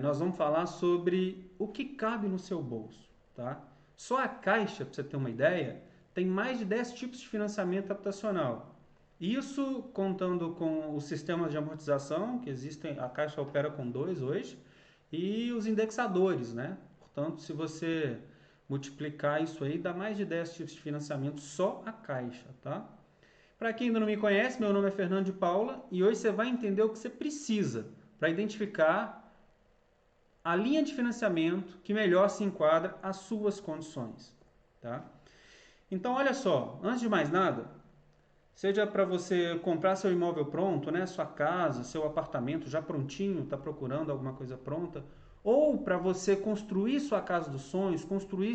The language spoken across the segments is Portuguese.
Nós vamos falar sobre o que cabe no seu bolso, tá? Só a Caixa, para você ter uma ideia, tem mais de 10 tipos de financiamento habitacional. Isso contando com os sistemas de amortização, que existem, a Caixa opera com dois hoje, e os indexadores, né? Portanto, se você multiplicar isso aí, dá mais de 10 tipos de financiamento só a Caixa, tá? Para quem ainda não me conhece, meu nome é Fernando de Paula e hoje você vai entender o que você precisa para identificar a linha de financiamento que melhor se enquadra às suas condições. Tá? Então, olha só, antes de mais nada, seja para você comprar seu imóvel pronto, né, sua casa, seu apartamento já prontinho, está procurando alguma coisa pronta, ou para você construir sua casa dos sonhos, construir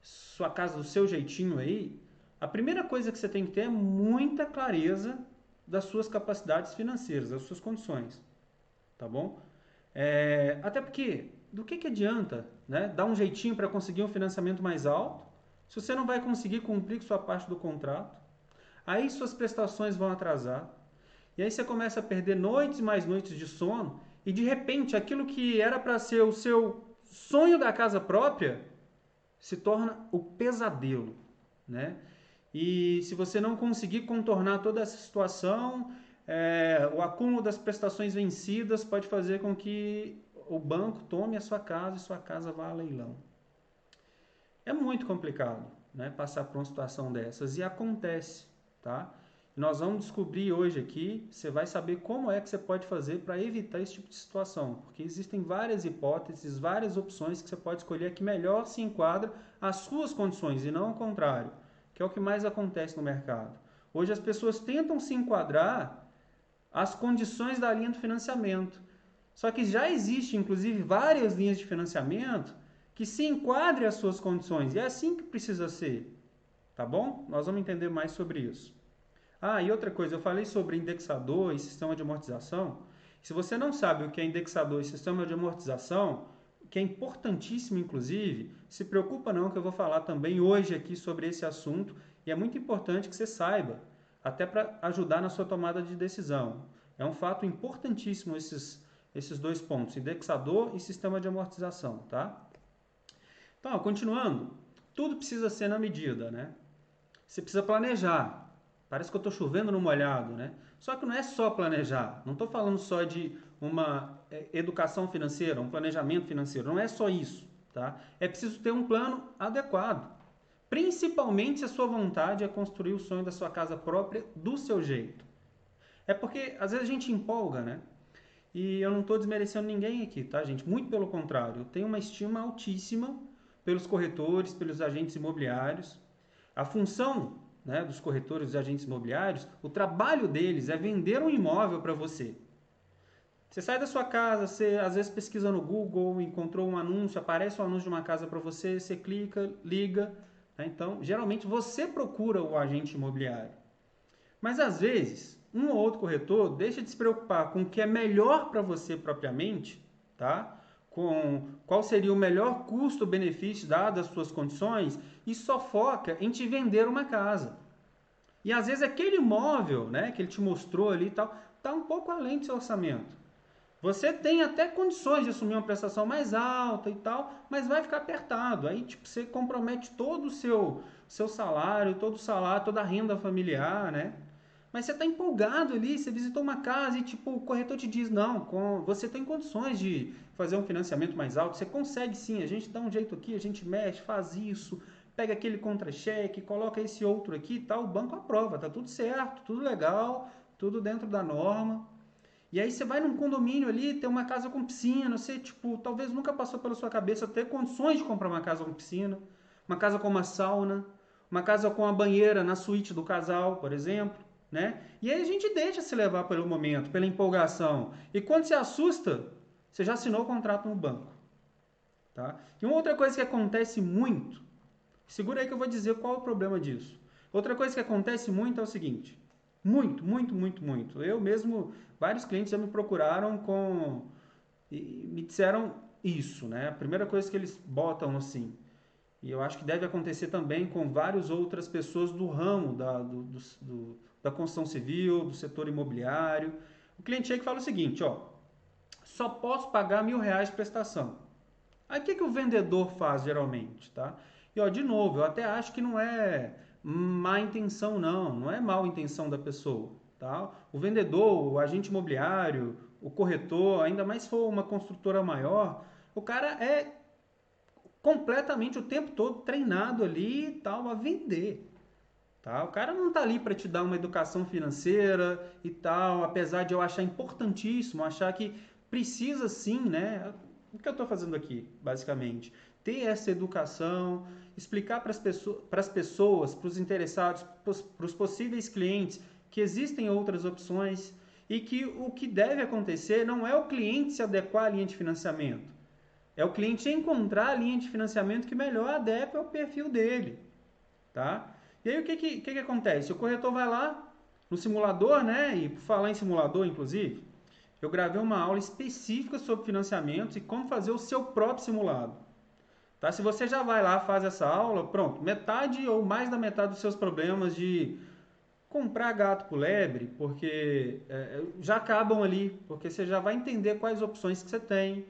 sua casa do seu jeitinho aí, a primeira coisa que você tem que ter é muita clareza das suas capacidades financeiras, das suas condições, tá bom? Até porque, do que adianta, né, dar um jeitinho para conseguir um financiamento mais alto, se você não vai conseguir cumprir com sua parte do contrato, aí suas prestações vão atrasar, e aí você começa a perder noites e mais noites de sono, e de repente aquilo que era para ser o seu sonho da casa própria se torna o pesadelo, né? E se você não conseguir contornar toda essa situação, o acúmulo das prestações vencidas pode fazer com que o banco tome a sua casa e sua casa vá a leilão. É muito complicado, né, passar por uma situação dessas e acontece, tá? E nós vamos descobrir hoje aqui, você vai saber como é que você pode fazer para evitar esse tipo de situação, porque existem várias hipóteses, várias opções que você pode escolher que melhor se enquadra às suas condições e não ao contrário, que é o que mais acontece no mercado. Hoje as pessoas tentam se enquadrar às condições da linha do financiamento. Só que já existe, inclusive, várias linhas de financiamento que se enquadrem às suas condições. E é assim que precisa ser, tá bom? Nós vamos entender mais sobre isso. Ah, e outra coisa, eu falei sobre indexador e sistema de amortização. Se você não sabe o que é indexador e sistema de amortização, que é importantíssimo, inclusive, se preocupa não que eu vou falar também hoje aqui sobre esse assunto e é muito importante que você saiba, até para ajudar na sua tomada de decisão. É um fato importantíssimo esses dois pontos, indexador e sistema de amortização, tá? Então, continuando, tudo precisa ser na medida, né? Você precisa planejar. Parece que eu estou chovendo no molhado, né? Só que não é só planejar. Não estou falando só de uma educação financeira, um planejamento financeiro. Não é só isso, tá? É preciso ter um plano adequado. Principalmente se a sua vontade é construir o sonho da sua casa própria do seu jeito. É porque às vezes a gente empolga, né? E eu não estou desmerecendo ninguém aqui, tá, gente? Muito pelo contrário. Eu tenho uma estima altíssima pelos corretores, pelos agentes imobiliários. A função, né, dos corretores e agentes imobiliários, o trabalho deles é vender um imóvel para você. Você sai da sua casa, você às vezes pesquisa no Google, encontrou um anúncio, aparece um anúncio de uma casa para você, você clica, liga. Né? Então, geralmente você procura o agente imobiliário. Mas às vezes, um ou outro corretor deixa de se preocupar com o que é melhor para você propriamente, tá? Com qual seria o melhor custo-benefício dadas as suas condições e só foca em te vender uma casa. E às vezes aquele imóvel, né, que ele te mostrou ali e tal, tá um pouco além do seu orçamento. Você tem até condições de assumir uma prestação mais alta e tal, mas vai ficar apertado. Aí tipo, você compromete todo o seu salário, todo o salário, toda a renda familiar, né? Mas você está empolgado ali, você visitou uma casa e tipo, o corretor te diz, não, você tem condições de fazer um financiamento mais alto, você consegue sim, a gente dá um jeito aqui, a gente mexe, faz isso, pega aquele contra-cheque, coloca esse outro aqui e tal, o banco aprova, tá tudo certo, tudo legal, tudo dentro da norma. E aí você vai num condomínio ali, tem uma casa com piscina, você, tipo, talvez nunca passou pela sua cabeça ter condições de comprar uma casa com piscina, uma casa com uma sauna, uma casa com a banheira na suíte do casal, por exemplo, né? E aí a gente deixa se levar pelo momento, pela empolgação. E quando se assusta, você já assinou o contrato no banco, tá? E uma outra coisa que acontece muito, segura aí que eu vou dizer qual é o problema disso. Outra coisa que acontece muito é o seguinte, muito, muito, muito, muito. Eu mesmo, vários clientes já me procuraram e me disseram isso, né? A primeira coisa que eles botam assim, e eu acho que deve acontecer também com várias outras pessoas do ramo da construção civil, do setor imobiliário. O cliente chega e fala o seguinte, ó, só posso pagar R$ 1.000 de prestação. Aí o que o vendedor faz geralmente, tá? E ó, de novo, eu até acho que não é má intenção não é mal intenção da pessoa, tá? O vendedor, o agente imobiliário, o corretor, ainda mais se for uma construtora maior, o cara é completamente o tempo todo treinado ali e tal a vender. Tá? O cara não está ali para te dar uma educação financeira e tal, apesar de eu achar importantíssimo, achar que precisa sim, né? O que eu estou fazendo aqui, basicamente? Ter essa educação, explicar para as pessoas, para os interessados, para os possíveis clientes, que existem outras opções e que o que deve acontecer não é o cliente se adequar à linha de financiamento, é o cliente encontrar a linha de financiamento que melhor adequa ao perfil dele. Tá? E aí o que acontece? O corretor vai lá no simulador, né? E por falar em simulador, inclusive, eu gravei uma aula específica sobre financiamentos e como fazer o seu próprio simulado. Tá? Se você já vai lá, faz essa aula, pronto, metade ou mais da metade dos seus problemas de comprar gato por lebre, porque já acabam ali, porque você já vai entender quais opções que você tem,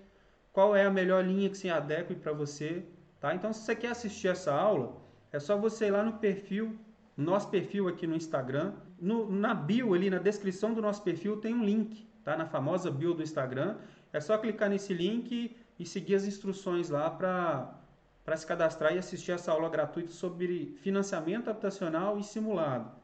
qual é a melhor linha que se adeque para você, tá? Então, se você quer assistir essa aula, é só você ir lá no perfil, no nosso perfil aqui no Instagram, na bio ali, na descrição do nosso perfil tem um link, tá? Na famosa bio do Instagram, é só clicar nesse link e seguir as instruções lá para se cadastrar e assistir essa aula gratuita sobre financiamento habitacional e simulado.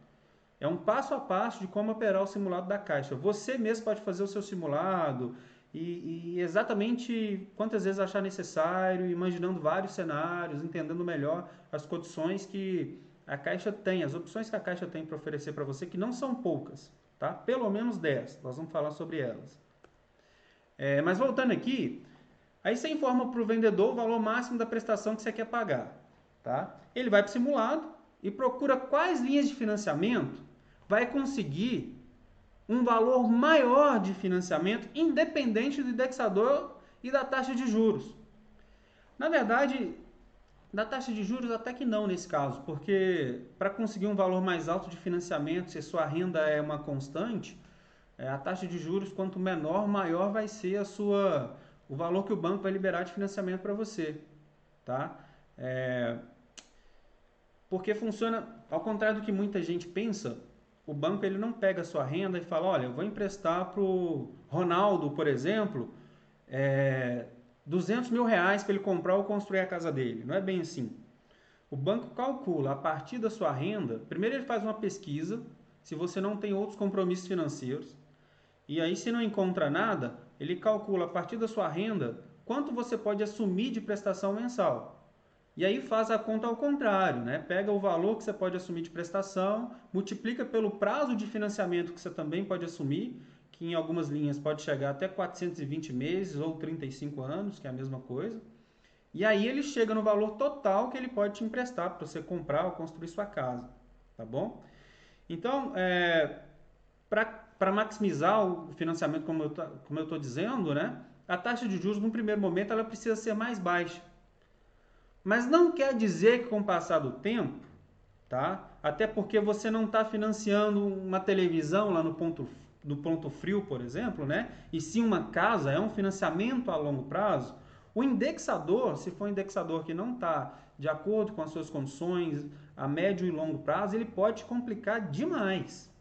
É um passo a passo de como operar o simulado da Caixa. Você mesmo pode fazer o seu simulado e exatamente quantas vezes achar necessário, imaginando vários cenários, entendendo melhor as condições que a Caixa tem, as opções que a Caixa tem para oferecer para você, que não são poucas, tá? Pelo menos 10. Nós vamos falar sobre elas. Mas voltando aqui, aí você informa para o vendedor o valor máximo da prestação que você quer pagar, tá? Ele vai para o simulado e procura quais linhas de financiamento vai conseguir um valor maior de financiamento, independente do indexador e da taxa de juros. Na verdade, da taxa de juros até que não nesse caso, porque para conseguir um valor mais alto de financiamento, se sua renda é uma constante, a taxa de juros, quanto menor, maior vai ser o valor que o banco vai liberar de financiamento para você. Tá? Porque funciona, ao contrário do que muita gente pensa, o banco ele não pega a sua renda e fala, olha, eu vou emprestar para o Ronaldo, por exemplo, R$ 200.000 para ele comprar ou construir a casa dele. Não é bem assim. O banco calcula a partir da sua renda, primeiro ele faz uma pesquisa, se você não tem outros compromissos financeiros, e aí se não encontra nada, ele calcula a partir da sua renda quanto você pode assumir de prestação mensal. E aí faz a conta ao contrário, né? Pega o valor que você pode assumir de prestação, multiplica pelo prazo de financiamento que você também pode assumir, que em algumas linhas pode chegar até 420 meses ou 35 anos, que é a mesma coisa. E aí ele chega no valor total que ele pode te emprestar para você comprar ou construir sua casa, tá bom? Então, para maximizar o financiamento, como eu estou dizendo, né? A taxa de juros, no primeiro momento, ela precisa ser mais baixa. Mas não quer dizer que com o passar do tempo, tá? Até porque você não está financiando uma televisão lá no ponto frio, por exemplo, né? E sim uma casa, é um financiamento a longo prazo. O indexador, se for um indexador que não está de acordo com as suas condições a médio e longo prazo, ele pode complicar demais.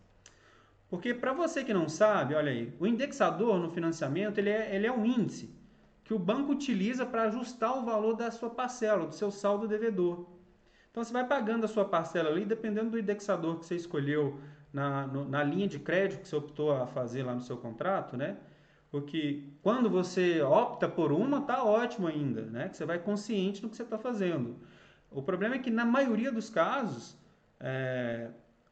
Porque para você que não sabe, olha aí, o indexador no financiamento ele é um índice que o banco utiliza para ajustar o valor da sua parcela, do seu saldo devedor. Então você vai pagando a sua parcela ali, dependendo do indexador que você escolheu na linha de crédito que você optou a fazer lá no seu contrato, né? Porque quando você opta por uma, tá ótimo ainda, né? Que você vai consciente do que você está fazendo. O problema é que na maioria dos casos,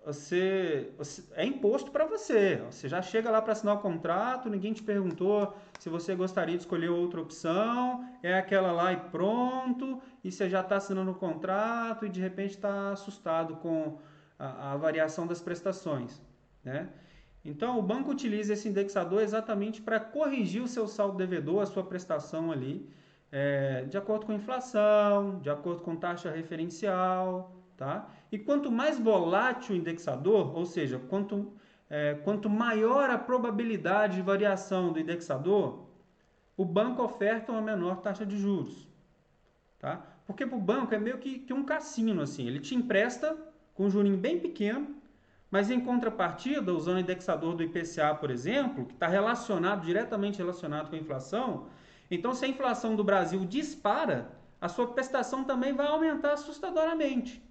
você é imposto para você. Você já chega lá para assinar o contrato, ninguém te perguntou se você gostaria de escolher outra opção, é aquela lá e pronto, e você já está assinando o contrato e de repente está assustado com a variação das prestações, né? Então, o banco utiliza esse indexador exatamente para corrigir o seu saldo devedor, a sua prestação ali, de acordo com a inflação, de acordo com taxa referencial, tá? E quanto mais volátil o indexador, ou seja, quanto maior a probabilidade de variação do indexador, o banco oferta uma menor taxa de juros, tá? Porque para o banco é meio que um cassino, assim. Ele te empresta com um jurinho bem pequeno, mas em contrapartida, usando o indexador do IPCA, por exemplo, que está diretamente relacionado com a inflação, então se a inflação do Brasil dispara, a sua prestação também vai aumentar assustadoramente.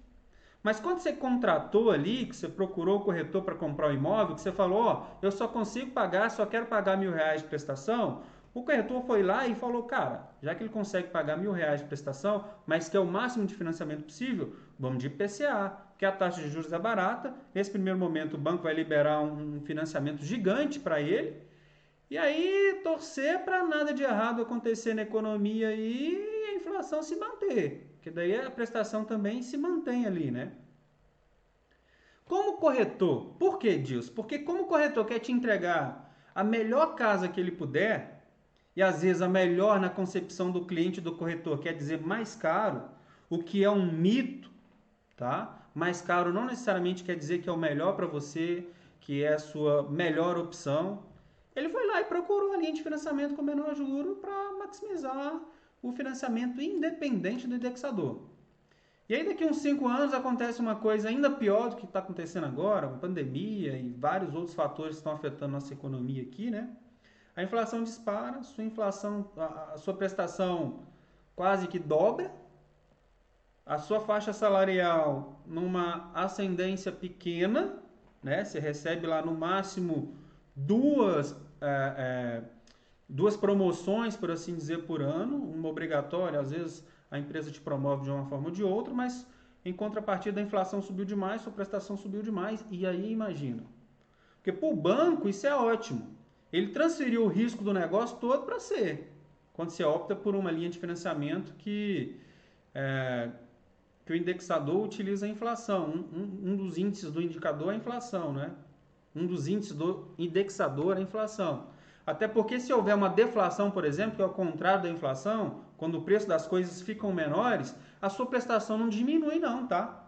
Mas quando você contratou ali, que você procurou o corretor para comprar o imóvel, que você falou, ó, eu só consigo pagar, só quero pagar R$ 1.000 de prestação, o corretor foi lá e falou, cara, já que ele consegue pagar R$ 1.000 de prestação, mas que é o máximo de financiamento possível, vamos de IPCA, que a taxa de juros é barata. Nesse primeiro momento, o banco vai liberar um financiamento gigante para ele, e aí torcer para nada de errado acontecer na economia e a inflação se manter, porque daí a prestação também se mantém ali, né? Como corretor, por que disso? Porque como o corretor quer te entregar a melhor casa que ele puder, e às vezes a melhor na concepção do cliente do corretor quer dizer mais caro, o que é um mito, tá? Mais caro não necessariamente quer dizer que é o melhor para você, que é a sua melhor opção. Ele foi lá e procurou a linha de financiamento com menor juro para maximizar o financiamento independente do indexador. E aí daqui uns 5 anos acontece uma coisa ainda pior do que está acontecendo agora, uma pandemia e vários outros fatores que estão afetando nossa economia aqui, né? A inflação dispara, a sua prestação quase que dobra, a sua faixa salarial numa ascendência pequena, né? Você recebe lá no máximo duas, é, é, duas promoções, por assim dizer, por ano, uma obrigatória, às vezes a empresa te promove de uma forma ou de outra, mas em contrapartida a inflação subiu demais, sua prestação subiu demais, e aí imagina. Porque para o banco isso é ótimo. Ele transferiu o risco do negócio todo para você. Quando você opta por uma linha de financiamento que o indexador utiliza a inflação. Um dos índices do indicador é a inflação, né? Um dos índices do indexador é a inflação. Até porque se houver uma deflação, por exemplo, que é o contrário da inflação, quando o preço das coisas ficam menores, a sua prestação não diminui não, tá?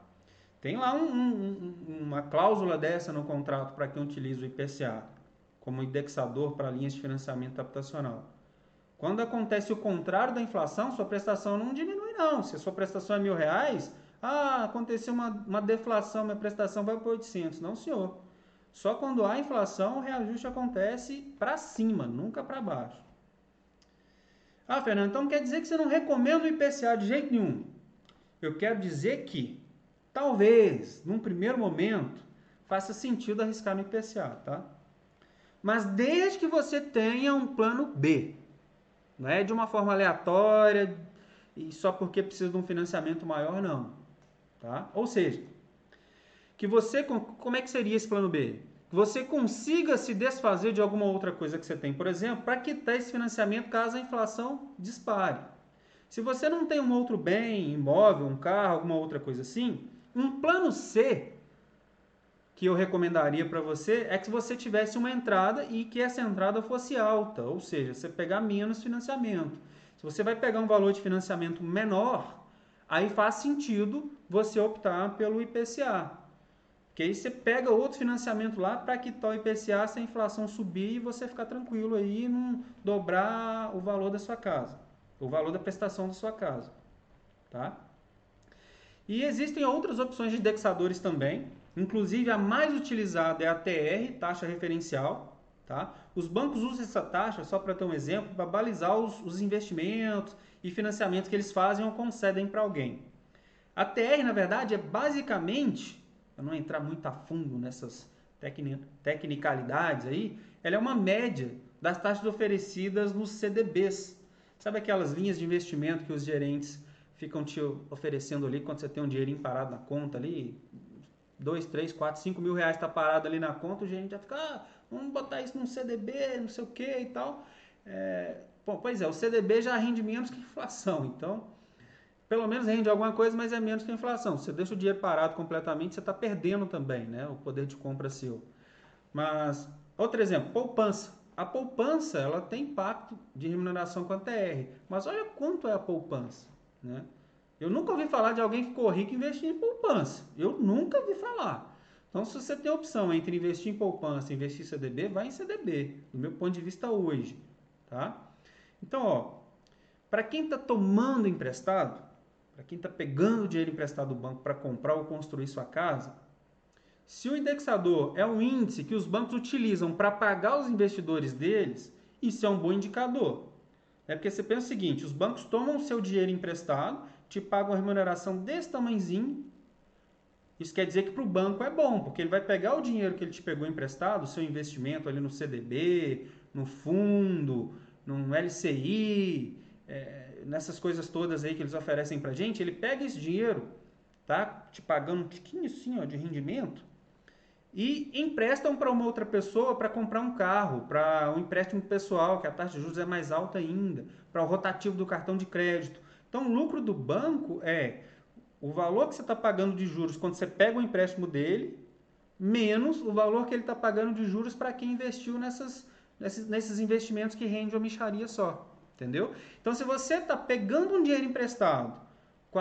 Tem lá uma cláusula dessa no contrato para quem utiliza o IPCA como indexador para linhas de financiamento habitacional. Quando acontece o contrário da inflação, sua prestação não diminui não. Se a sua prestação é R$ 1.000, aconteceu uma deflação, minha prestação vai para 800. Não, senhor. Só quando há inflação, o reajuste acontece para cima, nunca para baixo. Fernando, então quer dizer que você não recomenda o IPCA de jeito nenhum. Eu quero dizer que, talvez, num primeiro momento, faça sentido arriscar no IPCA, tá? Mas desde que você tenha um plano B. Não é de uma forma aleatória e só porque precisa de um financiamento maior, não. Tá? Ou seja, que você, como é que seria esse plano B? Que você consiga se desfazer de alguma outra coisa que você tem, por exemplo, para quitar esse financiamento caso a inflação dispare. Se você não tem um outro bem, imóvel, um carro, alguma outra coisa assim, um plano C que eu recomendaria para você é que você tivesse uma entrada e que essa entrada fosse alta, ou seja, você pegar menos financiamento. Se você vai pegar um valor de financiamento menor, aí faz sentido você optar pelo IPCA. Porque aí você pega outro financiamento lá para quitar o IPCA se a inflação subir e você ficar tranquilo aí e não dobrar o valor da sua casa, o valor da prestação da sua casa, tá? E existem outras opções de indexadores também, inclusive a mais utilizada é a TR, taxa referencial, tá? Os bancos usam essa taxa, só para ter um exemplo, para balizar os investimentos e financiamentos que eles fazem ou concedem para alguém. A TR, na verdade, é basicamente, para não entrar muito a fundo nessas tecnicalidades aí, ela é uma média das taxas oferecidas nos CDBs. Sabe aquelas linhas de investimento que os gerentes ficam te oferecendo ali quando você tem um dinheirinho parado na conta ali, 2, 3, 4, 5 mil reais está parado ali na conta, o gerente já fica, vamos botar isso num CDB, não sei o que e tal. Pois é, o CDB já rende menos que inflação, então pelo menos rende alguma coisa, mas é menos que a inflação. Você deixa o dinheiro parado completamente, você está perdendo também, né? O poder de compra seu. Mas, outro exemplo, poupança. A poupança, ela tem impacto de remuneração com a TR. Mas olha quanto é a poupança, né? Eu nunca ouvi falar de alguém que ficou rico e investir em poupança. Eu nunca ouvi falar. Então, se você tem a opção entre investir em poupança e investir em CDB, vai em CDB, do meu ponto de vista hoje, tá? Então, ó, para quem está tomando emprestado, para quem está pegando dinheiro emprestado do banco para comprar ou construir sua casa, se o indexador é um índice que os bancos utilizam para pagar os investidores deles, isso é um bom indicador. É porque você pensa o seguinte, os bancos tomam o seu dinheiro emprestado, te pagam uma remuneração desse tamanhozinho. Isso quer dizer que para o banco é bom, porque ele vai pegar o dinheiro que ele te pegou emprestado, o seu investimento ali no CDB, no fundo, no LCI, nessas coisas todas aí que eles oferecem para gente, ele pega esse dinheiro, tá? Te pagando um tiquinho assim, ó, de rendimento, e emprestam para uma outra pessoa para comprar um carro, para um empréstimo pessoal, que a taxa de juros é mais alta ainda, para o rotativo do cartão de crédito. Então, o lucro do banco é o valor que você está pagando de juros quando você pega o empréstimo dele, menos o valor que ele está pagando de juros para quem investiu nesses investimentos que rende uma mixaria só. Entendeu? Então, se você está pegando um dinheiro emprestado com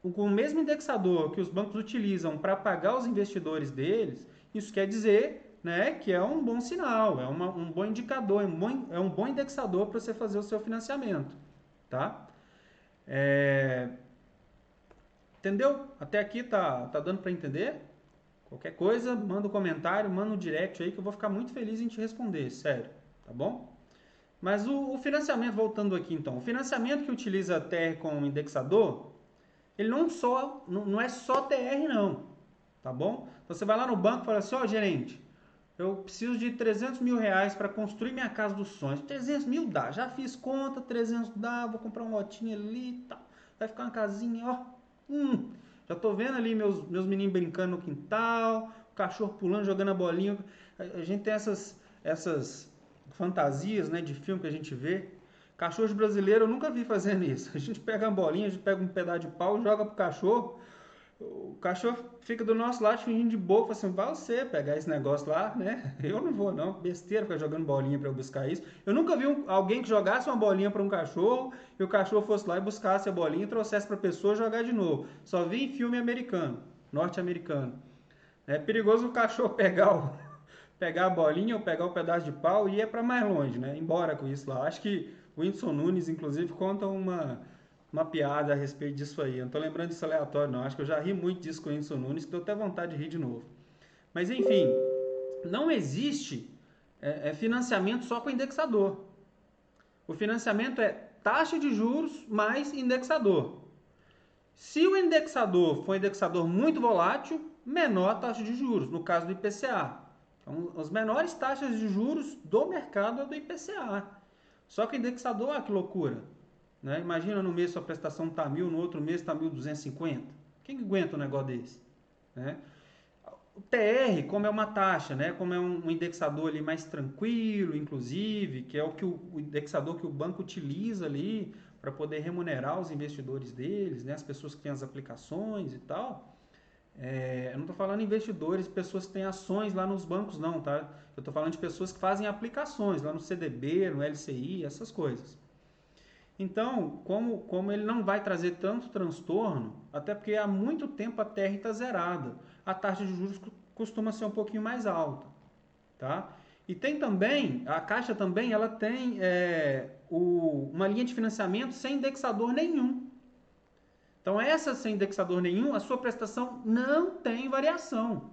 com o mesmo indexador que os bancos utilizam para pagar os investidores deles, isso quer dizer, né, que é um bom sinal, um bom indicador, é um bom indexador para você fazer o seu financiamento. Tá? É, entendeu? Até aqui tá dando para entender? Qualquer coisa, manda um comentário, manda um direct aí que eu vou ficar muito feliz em te responder, sério, tá bom? Mas o financiamento, voltando aqui então, o financiamento que utiliza a TR como indexador, ele não é só TR não, tá bom? Então você vai lá no banco e fala assim, ó gerente, eu preciso de 300 mil reais para construir minha casa dos sonhos. 300 mil dá, já fiz conta, 300 dá, vou comprar um lotinho ali e tal. Vai ficar uma casinha, ó. Já tô vendo ali meus meninos brincando no quintal, o cachorro pulando, jogando a bolinha. A gente tem essas fantasias, né, de filme que a gente vê. Cachorro brasileiro eu nunca vi fazendo isso. A gente pega uma bolinha, a gente pega um pedaço de pau, joga pro cachorro. O cachorro fica do nosso lado fingindo de boa, fala assim, vai você pegar esse negócio lá, né? Eu não vou não, besteira ficar jogando bolinha para eu buscar isso. Eu nunca vi alguém que jogasse uma bolinha para um cachorro e o cachorro fosse lá e buscasse a bolinha e trouxesse para a pessoa jogar de novo. Só vi em filme americano, norte-americano. É perigoso o cachorro pegar a bolinha ou pegar o pedaço de pau e ir para mais longe, né? Embora com isso lá. Acho que o Whindersson Nunes, inclusive, conta uma piada a respeito disso aí. Eu não tô lembrando disso aleatório, não. Acho que eu já ri muito disso com o Whindersson Nunes, que deu até vontade de rir de novo. Mas, enfim, não existe financiamento só com indexador. O financiamento é taxa de juros mais indexador. Se o indexador for um indexador muito volátil, menor a taxa de juros, no caso do IPCA. Então, as menores taxas de juros do mercado é do IPCA. Só que o indexador, que loucura. Né? Imagina no mês sua prestação está 1.000, no outro mês está 1.250. Quem que aguenta um negócio desse? Né? O TR, como é uma taxa, né? Como é um indexador ali mais tranquilo, inclusive, que é o indexador que o banco utiliza ali para poder remunerar os investidores deles, né? As pessoas que têm as aplicações e tal. Eu não estou falando investidores, pessoas que têm ações lá nos bancos, não, tá? Eu estou falando de pessoas que fazem aplicações lá no CDB, no LCI, essas coisas. Então, como ele não vai trazer tanto transtorno, até porque há muito tempo a TR está zerada, a taxa de juros costuma ser um pouquinho mais alta, tá? E tem também, a Caixa também, ela tem uma linha de financiamento sem indexador nenhum. Então, essa sem indexador nenhum, a sua prestação não tem variação,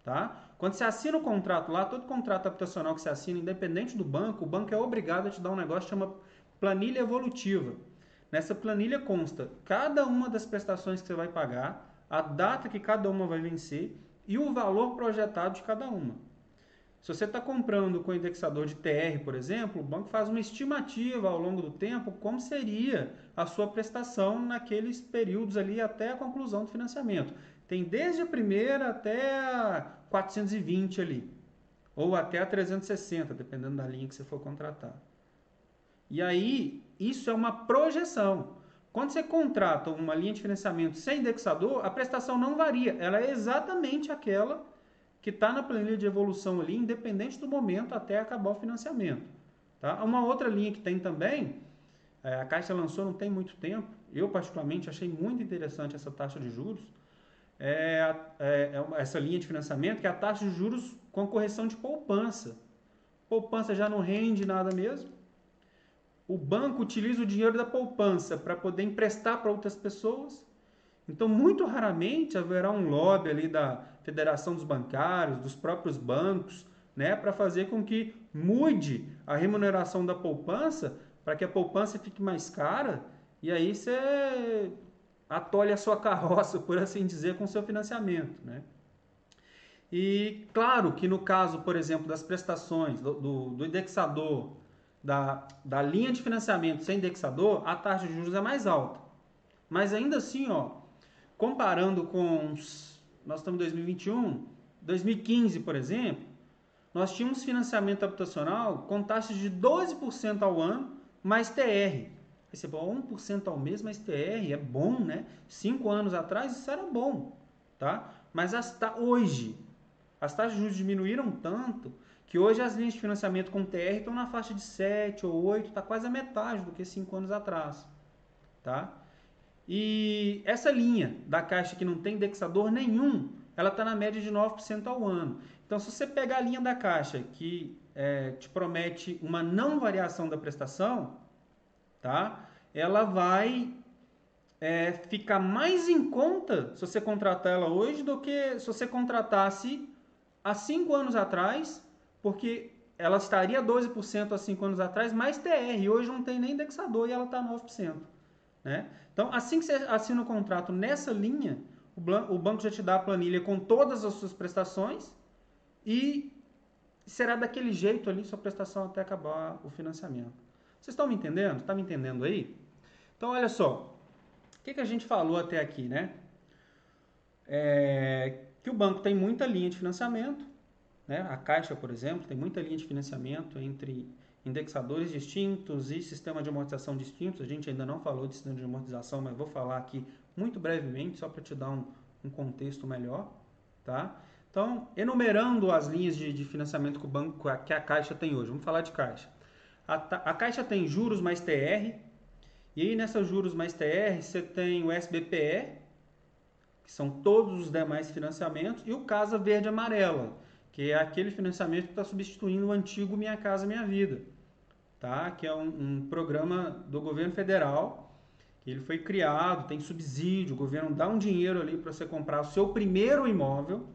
tá? Quando você assina o contrato lá, todo contrato habitacional que você assina, independente do banco, o banco é obrigado a te dar um negócio que chama planilha evolutiva. Nessa planilha consta cada uma das prestações que você vai pagar, a data que cada uma vai vencer e o valor projetado de cada uma. Se você está comprando com indexador de TR, por exemplo, o banco faz uma estimativa ao longo do tempo como seria a sua prestação naqueles períodos ali até a conclusão do financiamento. Tem desde a primeira até a 420 ali, ou até a 360, dependendo da linha que você for contratar. E aí, isso é uma projeção. Quando você contrata uma linha de financiamento sem indexador, a prestação não varia. Ela é exatamente aquela que está na planilha de evolução ali, independente do momento até acabar o financiamento. Tá? Uma outra linha que tem também, a Caixa lançou não tem muito tempo, eu particularmente achei muito interessante essa taxa de juros, essa linha de financiamento, que é a taxa de juros com correção de poupança. Poupança já não rende nada mesmo, o banco utiliza o dinheiro da poupança para poder emprestar para outras pessoas. Então, muito raramente haverá um lobby ali da Federação dos Bancários, dos próprios bancos, né, para fazer com que mude a remuneração da poupança, para que a poupança fique mais cara, e aí você atolhe a sua carroça, por assim dizer, com o seu financiamento, né? E claro que no caso, por exemplo, das prestações, do indexador, da linha de financiamento sem indexador, a taxa de juros é mais alta. Mas ainda assim, ó, comparando com, nós estamos em 2021, 2015, por exemplo, nós tínhamos financiamento habitacional com taxas de 12% ao ano, mais TR. Aí você fala, 1% ao mês, mais TR, é bom, né? 5 anos atrás isso era bom, tá? Mas hoje, as taxas de juros diminuíram tanto que hoje as linhas de financiamento com TR estão na faixa de 7 ou 8, está quase a metade do que 5 anos atrás, tá? E essa linha da Caixa que não tem indexador nenhum, ela está na média de 9% ao ano. Então, se você pegar a linha da Caixa que te promete uma não variação da prestação, tá? Ela vai ficar mais em conta se você contratar ela hoje do que se você contratasse há 5 anos atrás, porque ela estaria 12% há 5 anos atrás, mais TR. Hoje não tem nem indexador e ela está 9%. Né? Então, assim que você assina o contrato nessa linha, o banco já te dá a planilha com todas as suas prestações e será daquele jeito ali sua prestação até acabar o financiamento. Vocês estão me entendendo? Está me entendendo aí? Então, olha só. O que a gente falou até aqui, né? Que o banco tem muita linha de financiamento, né? A Caixa, por exemplo, tem muita linha de financiamento entre indexadores distintos e sistema de amortização distintos. A gente ainda não falou de sistema de amortização, mas vou falar aqui muito brevemente, só para te dar um contexto melhor, tá? Então, enumerando as linhas de financiamento que o banco, que a Caixa tem hoje. Vamos falar de Caixa. A Caixa tem juros mais TR, e aí nessas juros mais TR você tem o SBPE, que são todos os demais financiamentos, e o Casa Verde Amarela, que é aquele financiamento que está substituindo o antigo Minha Casa Minha Vida, tá? Que é um programa do governo federal, que ele foi criado, tem subsídio, o governo dá um dinheiro ali para você comprar o seu primeiro imóvel,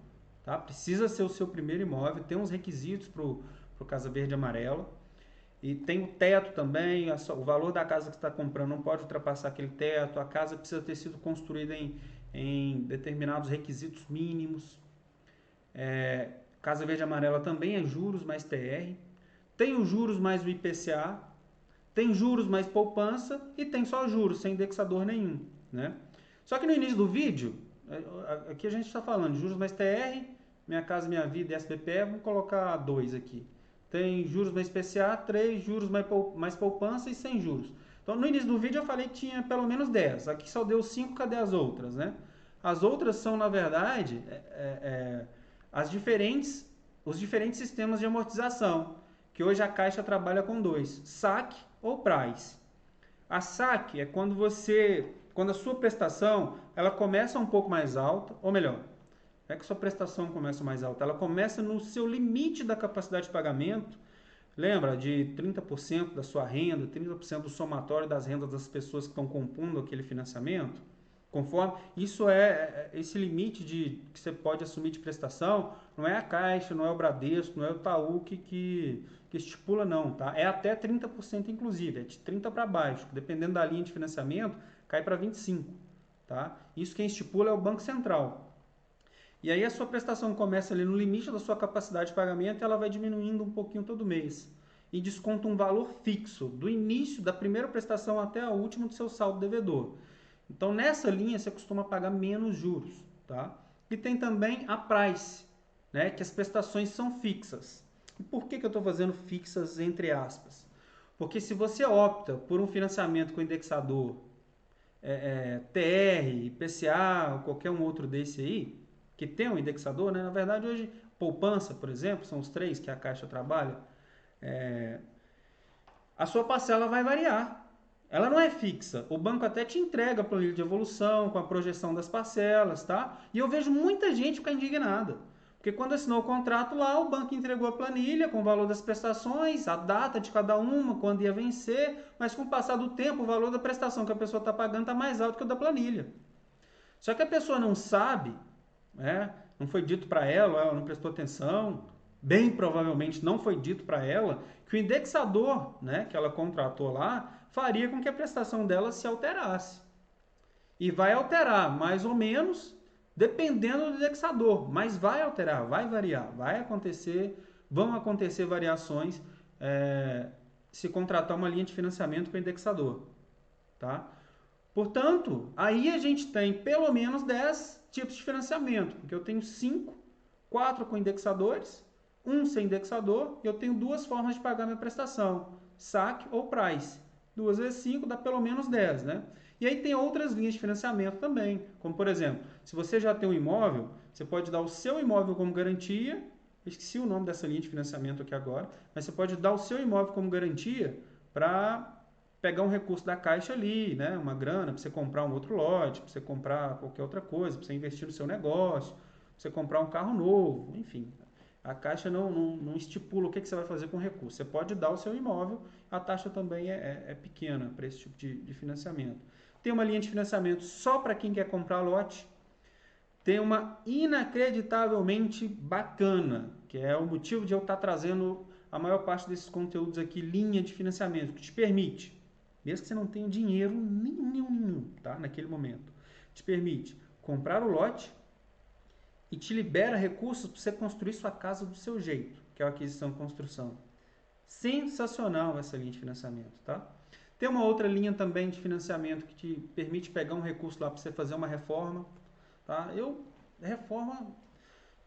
tá? Precisa ser o seu primeiro imóvel, tem uns requisitos para o Casa Verde Amarela, e tem o teto também, o valor da casa que você está comprando não pode ultrapassar aquele teto, a casa precisa ter sido construída em determinados requisitos mínimos. Casa Verde Amarela também é juros mais TR, tem os juros mais o IPCA, tem juros mais poupança e tem só juros, sem indexador nenhum, né? Só que no início do vídeo, aqui a gente está falando de juros mais TR, Minha Casa Minha Vida e SBPE, vamos colocar 2 aqui. Tem juros mais IPCA, 3, juros mais poupança e sem juros. Então, no início do vídeo eu falei que tinha pelo menos 10. Aqui só deu 5, cadê as outras, né? As outras são, na verdade, os diferentes sistemas de amortização, que hoje a Caixa trabalha com 2, SAC ou PRAS. A SAC é quando a sua prestação ela começa um pouco mais alta, ou melhor, não é que sua prestação começa mais alta, ela começa no seu limite da capacidade de pagamento, lembra, de 30% da sua renda, 30% do somatório das rendas das pessoas que estão compondo aquele financiamento, conforme, isso esse limite que você pode assumir de prestação, não é a Caixa, não é o Bradesco, não é o Itaú que estipula não, tá? É até 30% inclusive, é de 30% para baixo, dependendo da linha de financiamento, cai para 25%, tá? Isso quem estipula é o Banco Central. E aí a sua prestação começa ali no limite da sua capacidade de pagamento e ela vai diminuindo um pouquinho todo mês. E desconta um valor fixo, do início da primeira prestação até a última do seu saldo devedor. Então nessa linha você costuma pagar menos juros, tá? E tem também a price, né, que as prestações são fixas. E por que eu estou fazendo fixas entre aspas? Porque se você opta por um financiamento com indexador TR, IPCA ou qualquer um outro desse aí, que tem um indexador, né? Na verdade hoje poupança, por exemplo, são os 3 que a Caixa trabalha, a sua parcela vai variar. Ela não é fixa. O banco até te entrega a planilha de evolução com a projeção das parcelas, tá? E eu vejo muita gente ficar indignada. Porque quando assinou o contrato lá, o banco entregou a planilha com o valor das prestações, a data de cada uma, quando ia vencer, mas com o passar do tempo, o valor da prestação que a pessoa está pagando está mais alto que o da planilha. Só que a pessoa não sabe, né? Não foi dito para ela não prestou atenção, bem provavelmente não foi dito para ela, que o indexador, né, que ela contratou lá faria com que a prestação dela se alterasse. E vai alterar mais ou menos dependendo do indexador, mas vai alterar, vai variar, vão acontecer variações se contratar uma linha de financiamento para indexador, tá? Portanto, aí a gente tem pelo menos 10 tipos de financiamento, porque eu tenho 5, 4 com indexadores, um sem indexador, e eu tenho duas formas de pagar minha prestação, saque ou price. 2 vezes 5 dá pelo menos 10, né? E aí tem outras linhas de financiamento também, como por exemplo, se você já tem um imóvel, você pode dar o seu imóvel como garantia, eu esqueci o nome dessa linha de financiamento aqui agora, mas você pode dar o seu imóvel como garantia para pegar um recurso da Caixa ali, né? Uma grana para você comprar um outro lote, para você comprar qualquer outra coisa, para você investir no seu negócio, para você comprar um carro novo, enfim. A Caixa não estipula o que você vai fazer com o recurso. Você pode dar o seu imóvel, a taxa também é pequena para esse tipo de financiamento. Tem uma linha de financiamento só para quem quer comprar lote. Tem uma inacreditavelmente bacana, que é o motivo de eu estar trazendo a maior parte desses conteúdos aqui, linha de financiamento, que te permite, mesmo que você não tenha dinheiro nenhum, tá? Naquele momento, te permite comprar o lote e te libera recursos para você construir sua casa do seu jeito, que é a aquisição e construção. Sensacional essa linha de financiamento, tá? Tem uma outra linha também de financiamento que te permite pegar um recurso lá para você fazer uma reforma, tá? Eu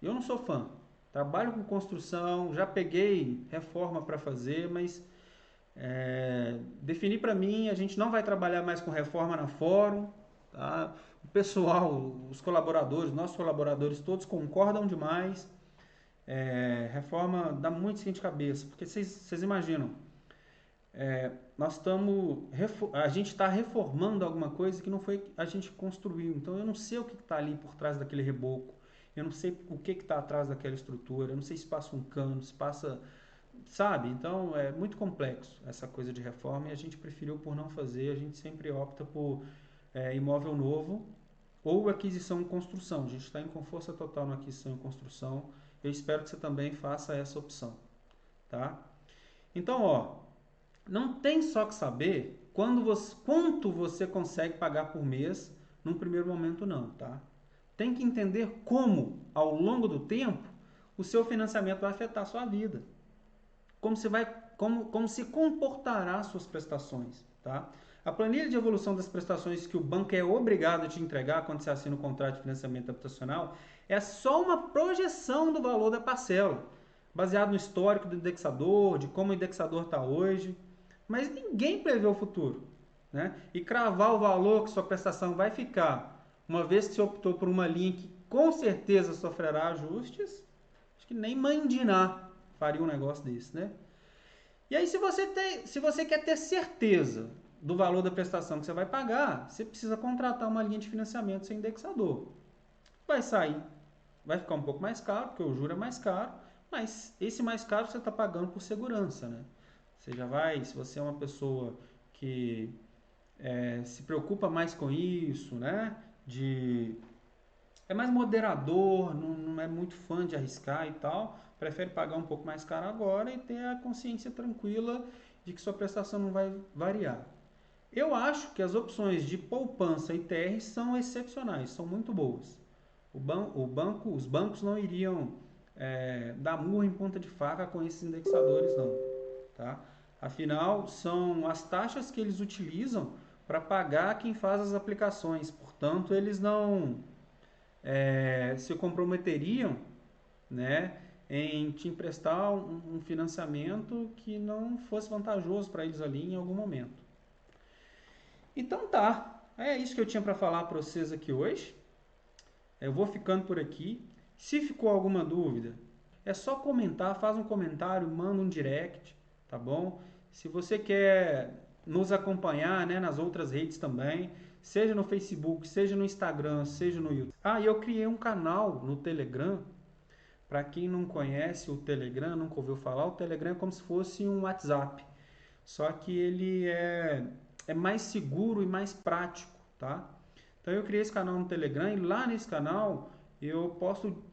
não sou fã. Trabalho com construção, já peguei reforma para fazer, mas defini para mim, a gente não vai trabalhar mais com reforma na Fórum, tá? O pessoal, os colaboradores, nossos colaboradores todos concordam demais. Reforma dá muito sem de cabeça, porque vocês imaginam, a gente está reformando alguma coisa que não foi a gente construiu. Então eu não sei o que está ali por trás daquele reboco, eu não sei o que está atrás daquela estrutura, eu não sei se passa um cano, se passa, sabe? Então é muito complexo essa coisa de reforma e a gente preferiu por não fazer. A gente sempre opta por imóvel novo ou aquisição e construção. A gente está com força total na aquisição e construção. Eu espero que você também faça essa opção, tá? Então, não tem só que saber quanto você consegue pagar por mês num primeiro momento, não, tá? Tem que entender como, ao longo do tempo, o seu financiamento vai afetar a sua vida. Como se comportará as suas prestações, tá? A planilha de evolução das prestações que o banco é obrigado a te entregar quando você assina o contrato de financiamento habitacional é só uma projeção do valor da parcela, baseado no histórico do indexador, de como o indexador está hoje. Mas ninguém prevê o futuro, né? E cravar o valor que sua prestação vai ficar, uma vez que você optou por uma linha que com certeza sofrerá ajustes, acho que nem Mãe Diná faria um negócio desse, né? E aí, se você quer ter certeza do valor da prestação que você vai pagar, você precisa contratar uma linha de financiamento sem indexador. Vai ficar um pouco mais caro, porque o juro é mais caro, mas esse mais caro você está pagando por segurança, né? Você já vai, se você é uma pessoa que se preocupa mais com isso, né? É mais moderador, não é muito fã de arriscar e tal, prefere pagar um pouco mais caro agora e ter a consciência tranquila de que sua prestação não vai variar. Eu acho que as opções de poupança e TR são excepcionais, são muito boas. Os bancos não iriam dar murro em ponta de faca com esses indexadores, não, tá? Afinal, são as taxas que eles utilizam para pagar quem faz as aplicações. Portanto, eles não se comprometeriam, né, em te emprestar um financiamento que não fosse vantajoso para eles ali em algum momento. Então tá, é isso que eu tinha para falar para vocês aqui hoje. Eu vou ficando por aqui. Se ficou alguma dúvida, é só comentar, faz um comentário, manda um direct, tá bom? Se você quer nos acompanhar, né, nas outras redes também, seja no Facebook, seja no Instagram, seja no YouTube. E eu criei um canal no Telegram Para quem não conhece o Telegram, nunca ouviu falar, o Telegram é como se fosse um WhatsApp. Só que ele é mais seguro e mais prático, tá? Então eu criei esse canal no Telegram e lá nesse canal eu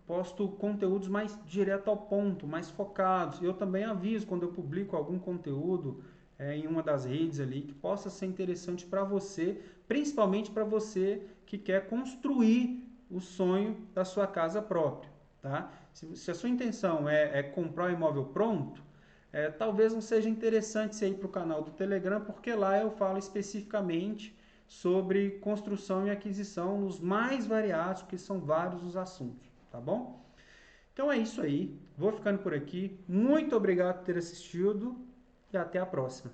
posto conteúdos mais direto ao ponto, mais focados. Eu também aviso quando eu publico algum conteúdo em uma das redes ali que possa ser interessante para você, principalmente para você que quer construir o sonho da sua casa própria, tá? Se a sua intenção é comprar um imóvel pronto, talvez não seja interessante você ir para o canal do Telegram, porque lá eu falo especificamente sobre construção e aquisição nos mais variados, porque são vários os assuntos, tá bom? Então é isso aí, vou ficando por aqui. Muito obrigado por ter assistido e até a próxima.